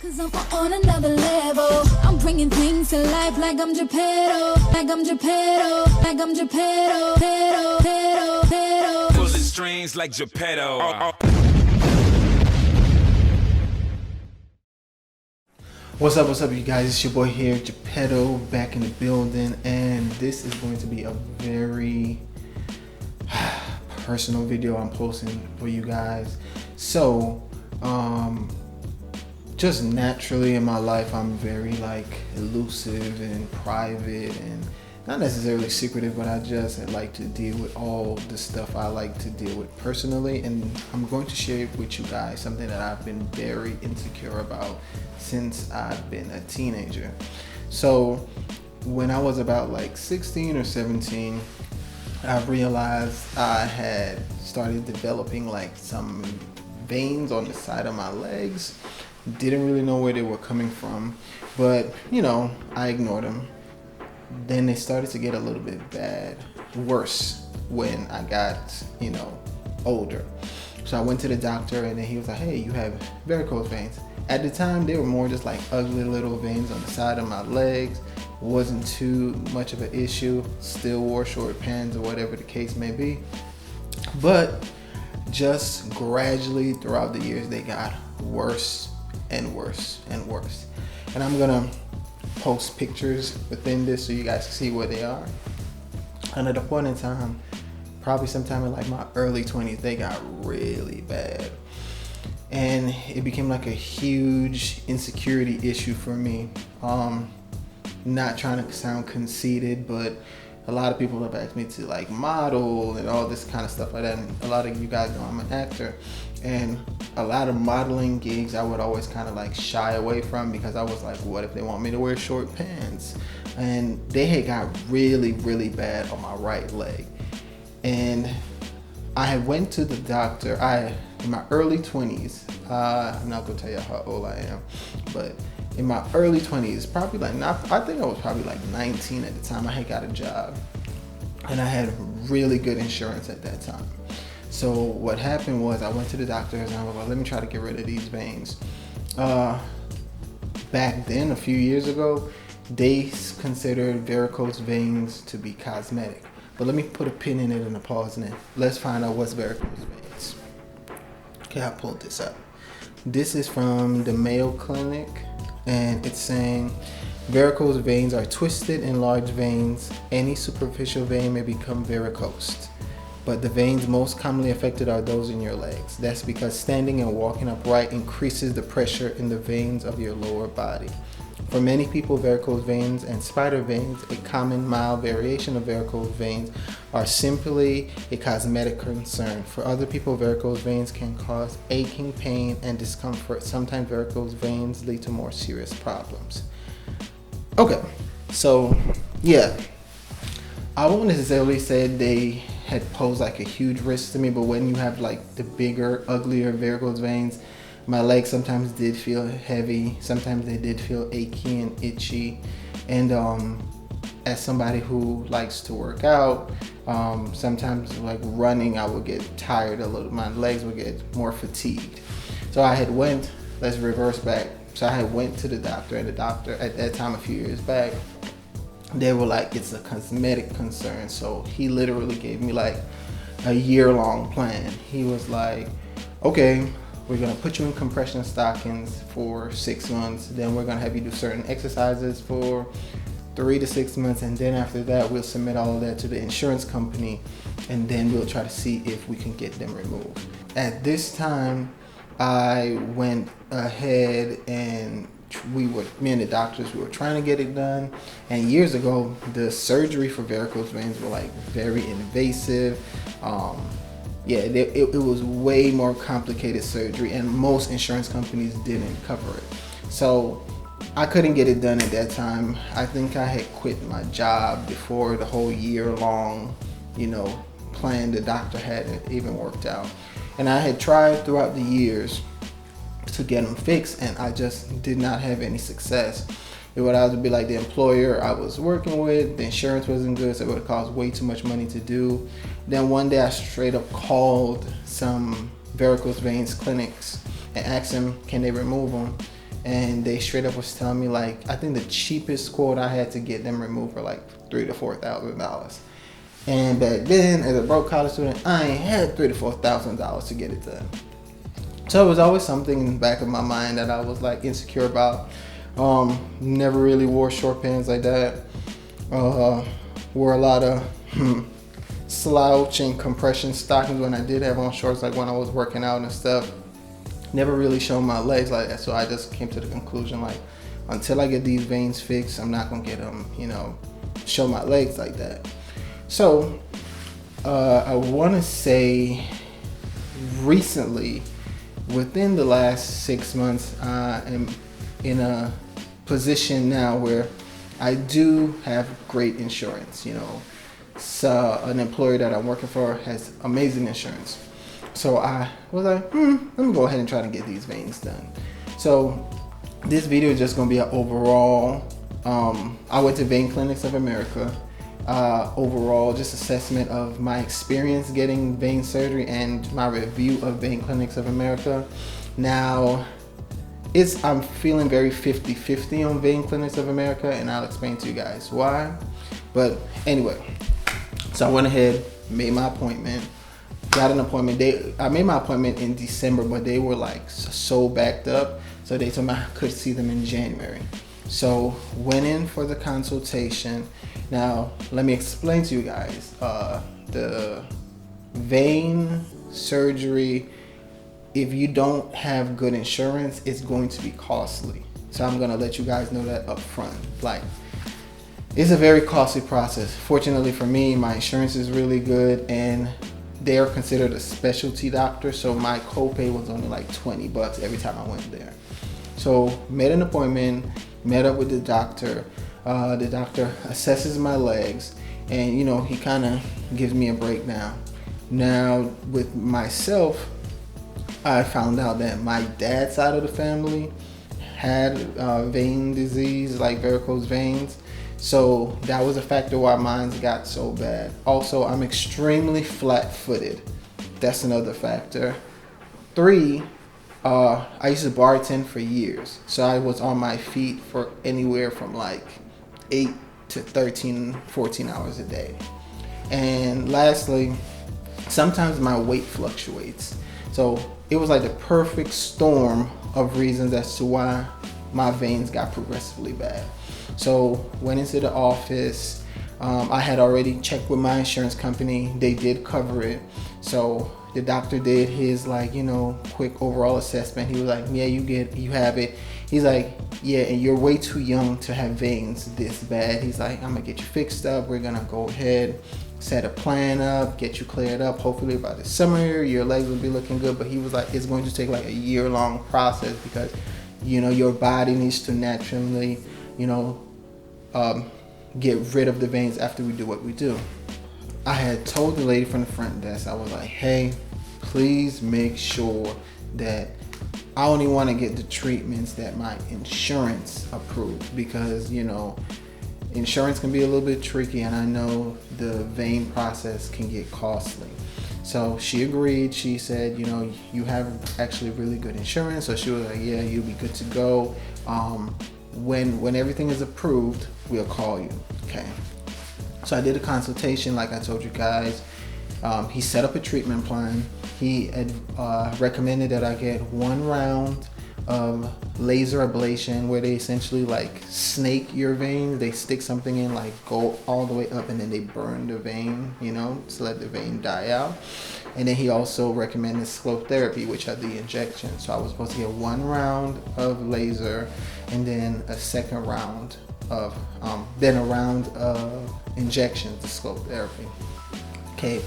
Cause I'm on another level. I'm bringing things to life like I'm Geppetto, like I'm Geppetto, like I'm Geppetto, pedo, pedo, pedo. Pulling strings like Geppetto. What's up, you guys? It's your boy here, Geppetto, back in the building, and this is going to be a very personal video I'm posting for you guys. So, just naturally in my life, I'm very like elusive and private and not necessarily secretive, but I just like to deal with all the stuff I like to deal with personally, and I'm going to share with you guys something that I've been very insecure about since I've been a teenager. So when I was about like 16 or 17, I realized I had started developing like some veins on the side of my legs. Didn't really know where they were coming from, but you know, I ignored them. Then they started to get a little bit worse when I got, older. So I went to the doctor, and then he was like, hey, you have varicose veins. At the time, they were more just like ugly little veins on the side of my legs. Wasn't too much of an issue. Still wore short pants or whatever the case may be. But just gradually throughout the years, they got worse and worse and worse. And I'm gonna post pictures within this so you guys can see where they are. And at a point in time, probably sometime in like my early 20s, they got really bad. And it became like a huge insecurity issue for me. Not trying to sound conceited, but a lot of people have asked me to like model and all this kind of stuff like that. And a lot of you guys know I'm an actor, and a lot of modeling gigs I would always kind of like shy away from because I was like, what if they want me to wear short pants? And they had got really, really bad on my right leg. And I had went to the doctor. In my early 20s, I'm not gonna tell you how old I am, but in my early 20s, probably like I think I was probably like 19 at the time. I had got a job, and I had really good insurance at that time. So what happened was I went to the doctor and I was like, let me try to get rid of these veins. Back then, a few years ago, they considered varicose veins to be cosmetic. But let me put a pin in it and a pause in it. Let's find out what's varicose veins. Okay, I pulled this up. This is from the Mayo Clinic, and it's saying varicose veins are twisted, enlarged veins. Any superficial vein may become varicose, but the veins most commonly affected are those in your legs. That's because standing and walking upright increases the pressure in the veins of your lower body. For many people, varicose veins and spider veins, a common mild variation of varicose veins, are simply a cosmetic concern. For other people, varicose veins can cause aching, pain, and discomfort. Sometimes varicose veins lead to more serious problems. Okay, so yeah, I won't necessarily say they had posed like a huge risk to me, but when you have like the bigger, uglier varicose veins, my legs sometimes did feel heavy. Sometimes they did feel achy and itchy. And as somebody who likes to work out, sometimes like running, I would get tired a little. My legs would get more fatigued. So I had let's reverse back. So I had went to the doctor, and the doctor at that time, a few years back, they were like, it's a cosmetic concern. So he literally gave me like a year-long plan. He was like, okay, we're gonna put you in compression stockings for 6 months. Then we're gonna have you do certain exercises for 3 to 6 months. And then after that, we'll submit all of that to the insurance company. And then we'll try to see if we can get them removed. At this time, I went ahead and me and the doctors, we were trying to get it done. And years ago, the surgery for varicose veins were like very invasive. It was way more complicated surgery, and most insurance companies didn't cover it. So I couldn't get it done at that time. I think I had quit my job before the whole year-long, plan the doctor had even worked out. And I had tried throughout the years to get them fixed, and I just did not have any success. It would either be like the employer I was working with, the insurance wasn't good, so it would have cost way too much money to do. Then one day I straight up called some varicose veins clinics and asked them, can they remove them? and they straight up was telling me like, I think the cheapest quote I had to get them removed for like $3,000 to $4,000. And back then, as a broke college student, I ain't had $3,000 to $4,000 to get it done. So it was always something in the back of my mind that I was like insecure about. Never really wore short pants like that. Wore a lot of slouch and compression stockings when I did have on shorts, like when I was working out and stuff. Never really showed my legs like that. So I just came to the conclusion like, until I get these veins fixed, I'm not gonna get them, show my legs like that. So I want to say recently, within the last 6 months, I am in a position now where I do have great insurance. So an employer that I'm working for has amazing insurance. So I was like, let me go ahead and try to get these veins done. So this video is just gonna be an overall, I went to Vein Clinics of America, overall just assessment of my experience getting vein surgery and my review of Vein Clinics of America. Now, I'm feeling very 50-50 on Vein Clinics of America, and I'll explain to you guys why. But anyway, so I went ahead, made my appointment, got an appointment. I made my appointment in December, but they were like so backed up, so they told me I could see them in January. So went in for the consultation. Now let me explain to you guys, the vein surgery, if you don't have good insurance, it's going to be costly. So I'm gonna let you guys know that up front. Like, it's a very costly process. Fortunately for me, my insurance is really good, and they're considered a specialty doctor, so my copay was only like $20 every time I went there. So made an appointment, met up with the doctor. The doctor assesses my legs, and he kind of gives me a breakdown. Now with myself, I found out that my dad's side of the family had vein disease, like varicose veins. So that was a factor why mine got so bad. Also, I'm extremely flat-footed. That's another factor. 3, I used to bartend for years. So I was on my feet for anywhere from like 8 to 13, 14 hours a day. And lastly, sometimes my weight fluctuates. So it was like the perfect storm of reasons as to why my veins got progressively bad. So went into the office. I had already checked with my insurance company. They did cover it. So the doctor did his quick overall assessment. He was like, yeah, you have it. He's like, yeah, and you're way too young to have veins this bad. He's like, I'm gonna get you fixed up. We're gonna go ahead, set a plan up, get you cleared up. Hopefully by the summer, your legs will be looking good. But he was like, it's going to take like a year-long process because, your body needs to naturally, get rid of the veins after we do what we do. I had told the lady from the front desk, I was like, hey, please make sure that I only want to get the treatments that my insurance approved, because insurance can be a little bit tricky, and I know the vein process can get costly. So she agreed. She said, you have actually really good insurance. So she was like, yeah, you'll be good to go. When everything is approved, we'll call you. Okay. So I did a consultation, like I told you guys. He set up a treatment plan. He recommended that I get 1 round of laser ablation, where they essentially like snake your veins. They stick something in, like go all the way up, and then they burn the vein, to let the vein die out. And then he also recommended slope therapy, which are the injections. So I was supposed to get 1 round of laser, and then a second round of, then a round of injections, the slope therapy. Okay,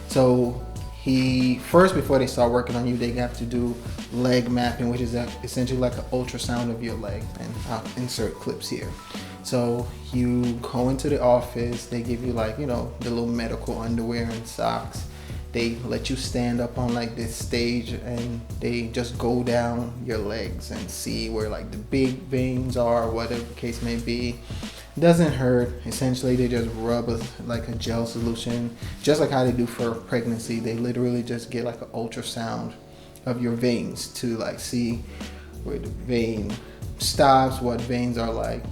so before they start working on you, they have to do leg mapping, which is essentially like an ultrasound of your leg. And I'll insert clips here. So you go into the office, they give you like, the little medical underwear and socks. They let you stand up on like this stage, and they just go down your legs and see where like the big veins are, whatever the case may be. Doesn't hurt. Essentially, they just rub like a gel solution, just like how they do for pregnancy. They literally just get like an ultrasound of your veins to like see where the vein stops, what veins are like,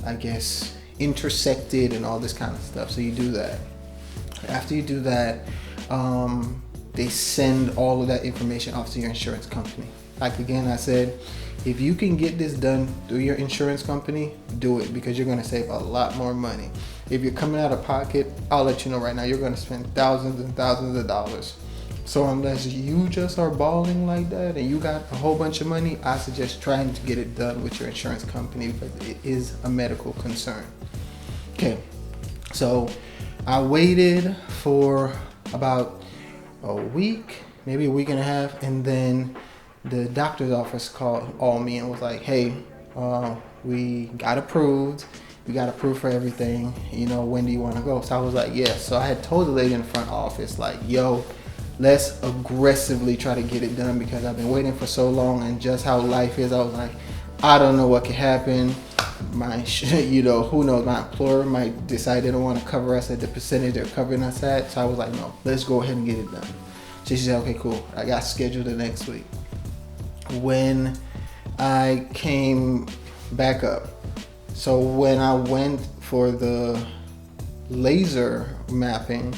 I guess intersected and all this kind of stuff. So you do that. After you do that, they send all of that information off to your insurance company. Like again, I said, if you can get this done through your insurance company, do it, because you're going to save a lot more money. If you're coming out of pocket, I'll let you know right now, you're going to spend thousands and thousands of dollars. So unless you just are balling like that and you got a whole bunch of money, I suggest trying to get it done with your insurance company, because it is a medical concern. Okay, so I waited for about a week, maybe a week and a half, and then the doctor's office called me and was like, hey, we got approved. We got approved for everything. When do you want to go? So I was like, yes. So I had told the lady in the front office, like, yo, let's aggressively try to get it done, because I've been waiting for so long, and just how life is, I was like, I don't know what could happen. Who knows, my employer might decide they don't want to cover us at the percentage they're covering us at. So I was like, no, let's go ahead and get it done. So she said, okay, cool. I got scheduled the next week. When I came back up, so when I went for the laser mapping,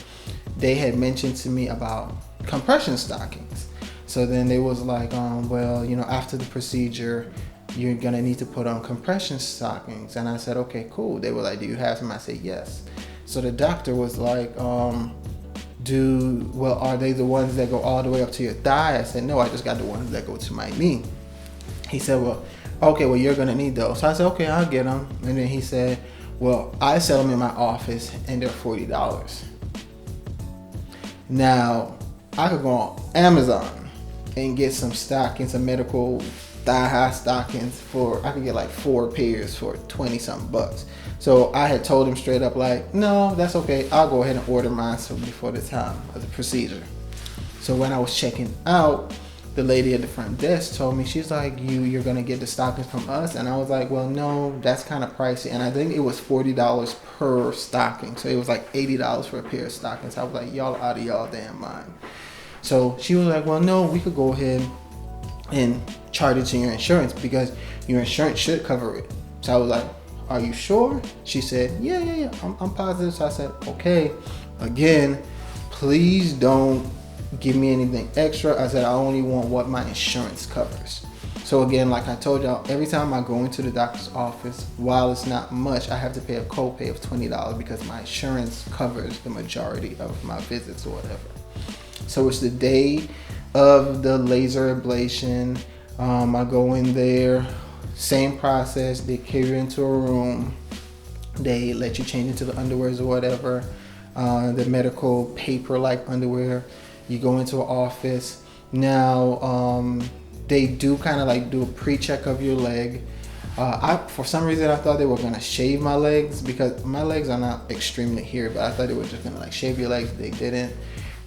they had mentioned to me about compression stockings. So then they was like, after the procedure, you're gonna need to put on compression stockings. And I said, okay, cool. They were like, do you have some? I said, yes. So the doctor was like, are they the ones that go all the way up to your thigh? I said, no, I just got the ones that go to my knee. He said, well, you're gonna need those. So I said, okay, I'll get them. And then he said, well, I sell them in my office and they're $40. Now, I could go on Amazon and get some stockings, some medical thigh-high stockings I could get like 4 pairs for 20 something bucks. So I had told him straight up, like, no, that's okay. I'll go ahead and order mine before the time of the procedure. So when I was checking out, the lady at the front desk told me, she's like, you're gonna get the stockings from us? And I was like, well, no, that's kind of pricey. And I think it was $40 per stocking. So it was like $80 for a pair of stockings. I was like, y'all out of y'all damn mind. So she was like, well, no, we could go ahead and charge it to your insurance, because your insurance should cover it. So I was like, are you sure? She said, yeah, I'm positive. So I said, okay, again, please don't give me anything extra. I said, I only want what my insurance covers. So again, like I told y'all, every time I go into the doctor's office, while it's not much, I have to pay a copay of $20 because my insurance covers the majority of my visits or whatever. So it's the day of the laser ablation. I go in there, same process. They carry you into a room. They let you change into the underwears or whatever, the medical paper-like underwear. You go into an office. Now, they do kind of like do a pre-check of your leg. For some reason, I thought they were gonna shave my legs, because my legs are not extremely hairy, but I thought they were just gonna like shave your legs. They didn't.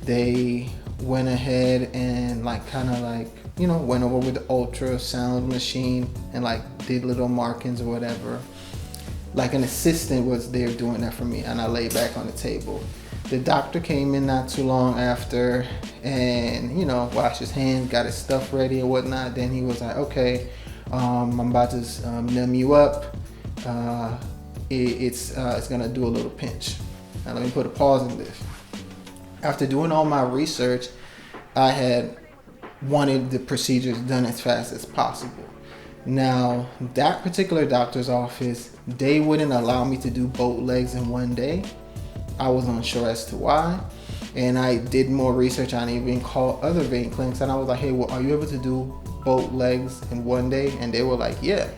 They went ahead and went over with the ultrasound machine and like did little markings or whatever. Like an assistant was there doing that for me, and I lay back on the table. The doctor came in not too long after and, washed his hands, got his stuff ready and whatnot. Then he was like, okay, I'm about to numb you up. It's gonna do a little pinch. Now let me put a pause in this. After doing all my research, I had wanted the procedures done as fast as possible. Now, that particular doctor's office, they wouldn't allow me to do both legs in one day. I was unsure as to why. And I did more research. I even called other vein clinics and I was like, hey, well, are you able to do both legs in one day? And they were like, yeah.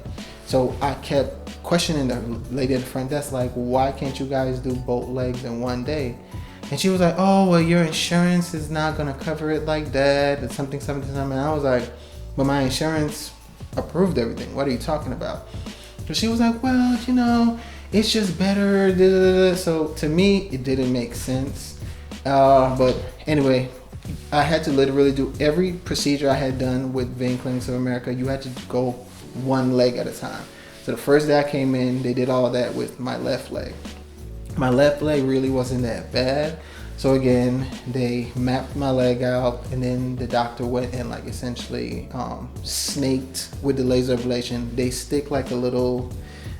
So I kept questioning the lady at the front desk, like, why can't you guys do both legs in one day? And she was like, oh, well, your insurance is not going to cover it like that. It's something. And I was like, but my insurance approved everything. What are you talking about? So she was like, well, it's just better. So to me, it didn't make sense. But anyway, I had to literally do every procedure I had done with Vein Clinics of America. You had to go one leg at a time. So the first day I came in, they did all that with my left leg. My left leg really wasn't that bad. So again, they mapped my leg out, and then the doctor went and like essentially snaked with the laser ablation. They stick like a little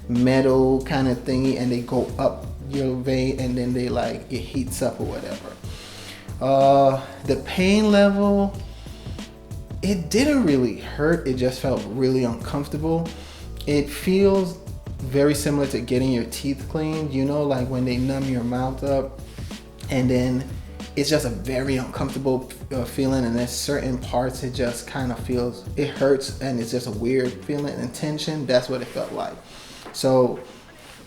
metal kind of thingy, and they go up your vein, and then they like it heats up or whatever. The pain level, it didn't really hurt. It just felt really uncomfortable. It feels very similar to getting your teeth cleaned, you know, like when they numb your mouth up, and then it's just a very uncomfortable feeling, and there's certain parts it just kind of feels, it hurts, and it's just a weird feeling and tension. That's what it felt like. So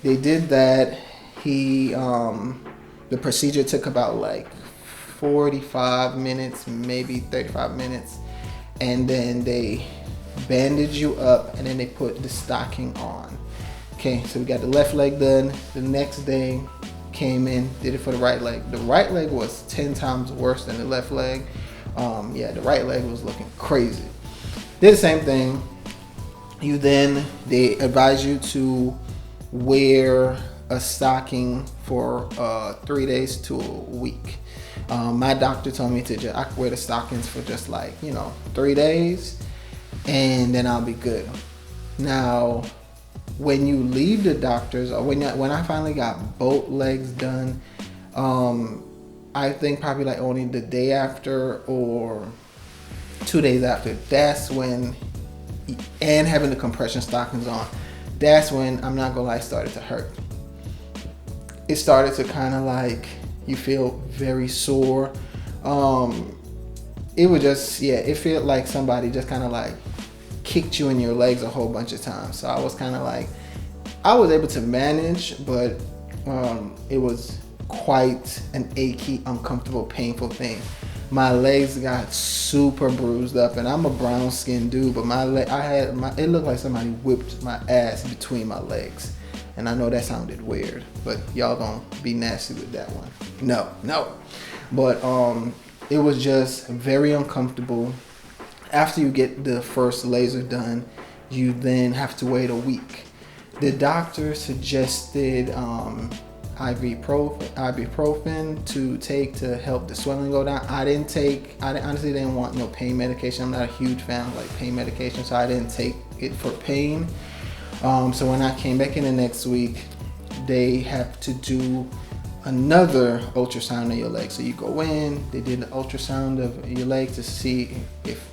they did that. The procedure took about like 45 minutes, maybe 35 minutes, and then they bandage you up, and then they put the stocking on. Okay, so we got the left leg done. The next day came in, did it for the right leg. The right leg was 10 times worse than the left leg. The right leg was looking crazy. Did the same thing. They advise you to wear a stocking for 3 days to a week. My doctor told me I could wear the stockings for just 3 days, and then I'll be good. Now, when you leave the doctors, or when I finally got both legs done, I think probably like only the day after or 2 days after, that's when, and having the compression stockings on, that's when, I'm not gonna lie, it started to hurt. It started to kind of like, you feel very sore. It would just, it felt like somebody just kind of like kicked you in your legs a whole bunch of times. So I was kind of like, I was able to manage, but it was quite an achy, uncomfortable, painful thing. My legs got super bruised up, and I'm a brown skinned dude, but it looked like somebody whipped my ass between my legs. And I know that sounded weird, but y'all don't be nasty with that one. No. But it was just very uncomfortable. After you get the first laser done, you then have to wait a week. The doctor suggested ibuprofen to take to help the swelling go down. I honestly didn't want no pain medication. I'm not a huge fan of like pain medication, so I didn't take it for pain. So when I came back in the next week, they have to do another ultrasound of your leg. So you go in, they did the ultrasound of your leg to see if,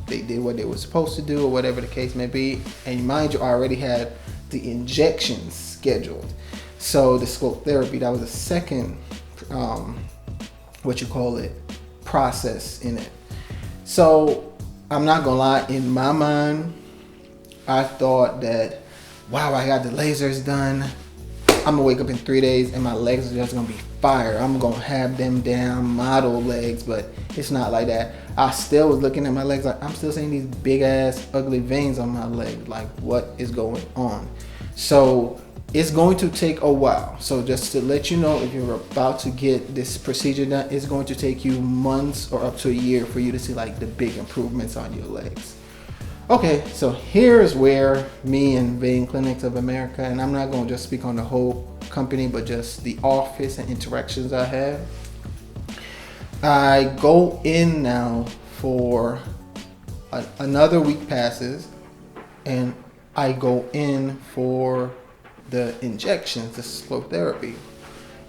they did what they were supposed to do or whatever the case may be. And mind you, I already had the injections scheduled. So the scope therapy, that was the second, process in it. So I'm not gonna lie, in my mind, I thought that, wow, I got the lasers done. I'm gonna wake up in 3 days and my legs are just gonna be fire. I'm gonna have them damn model legs, but it's not like that. I still was looking at my legs like, I'm still seeing these big ass ugly veins on my leg. Like, what is going on? So it's going to take a while. So just to let you know, if you're about to get this procedure done, it's going to take you months or up to a year for you to see like the big improvements on your legs. Okay, so here's where me and Vein Clinics of America, and I'm not going to just speak on the whole company, but just the office and interactions I have. I go in now for another week passes, and I go in for the injections, the slow therapy.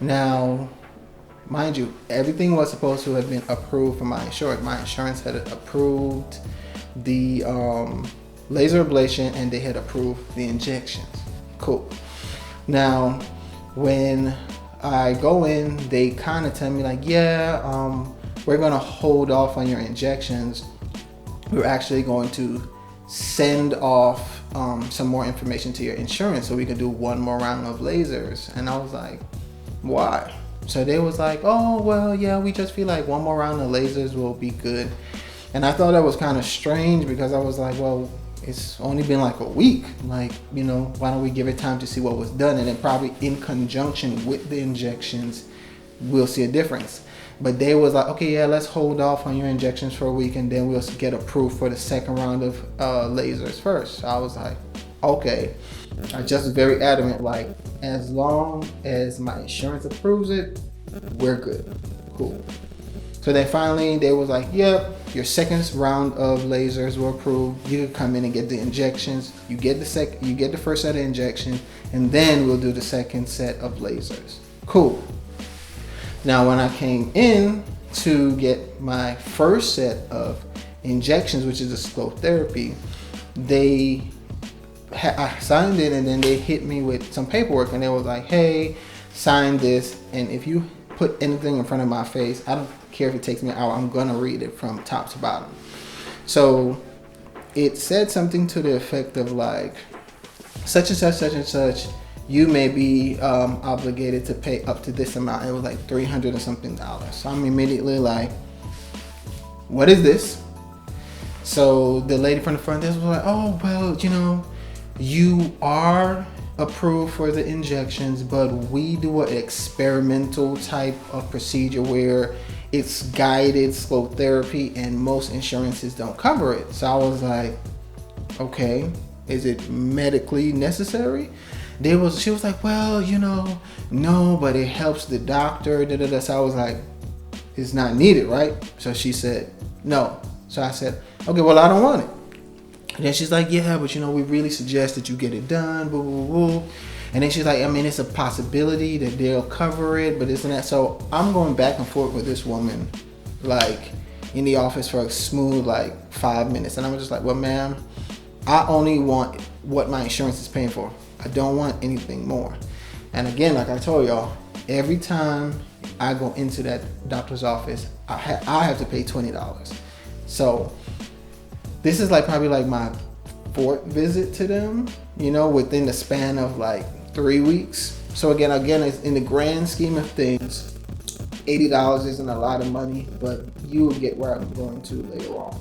Now, mind you, everything was supposed to have been approved for my insurance. My insurance had approved the laser ablation, and they had approved the injections. Cool. Now, when I go in, they kind of tell me like, we're gonna hold off on your injections. We're actually going to send off some more information to your insurance so we can do one more round of lasers. And I was like, why? So they was like, oh, well, yeah, we just feel like one more round of lasers will be good. And I thought that was kind of strange, because I was like, well, it's only been like a week. Like, why don't we give it time to see what was done? And then probably in conjunction with the injections, we'll see a difference. But they was like, okay, yeah, let's hold off on your injections for a week, and then we'll get approved for the second round of lasers first. So I was like, okay. I just was very adamant, like, as long as my insurance approves it, we're good. Cool. So then finally they was like, yep, your second round of lasers were approved. You can come in and get the injections. You get the first set of injections, and then we'll do the second set of lasers. Cool. Now when I came in to get my first set of injections, which is a sclerotherapy, I signed it, and then they hit me with some paperwork, and they was like, hey, sign this, and if you put anything in front of my face, I don't care if it takes me an hour, I'm gonna read it from top to bottom. So it said something to the effect of like, such and such, such and such, you may be obligated to pay up to this amount. It was like $300 and something. So I'm immediately like, what is this? So the lady from the front desk was like, oh, well, you know, you are approved for the injections, but we do an experimental type of procedure where it's guided sclerotherapy and most insurances don't cover it. So I was like, okay, is it medically necessary? She was like, well, you know, no, but it helps the doctor. So I was like, it's not needed, right? So she said, no. So I said, okay, well, I don't want it. And then she's like, yeah, but you know, we really suggest that you get it done, boo, boo, boo. And then she's like, I mean, it's a possibility that they'll cover it, but isn't that? So I'm going back and forth with this woman, like in the office for a smooth, like 5 minutes. And I'm just like, well, ma'am, I only want what my insurance is paying for. I don't want anything more. And again, like I told y'all, every time I go into that doctor's office, I have to pay $20. So this is like probably like my 4th visit to them, you know, within the span of like 3 weeks. So again, it's in the grand scheme of things, $80 isn't a lot of money, but you will get where I'm going to later on.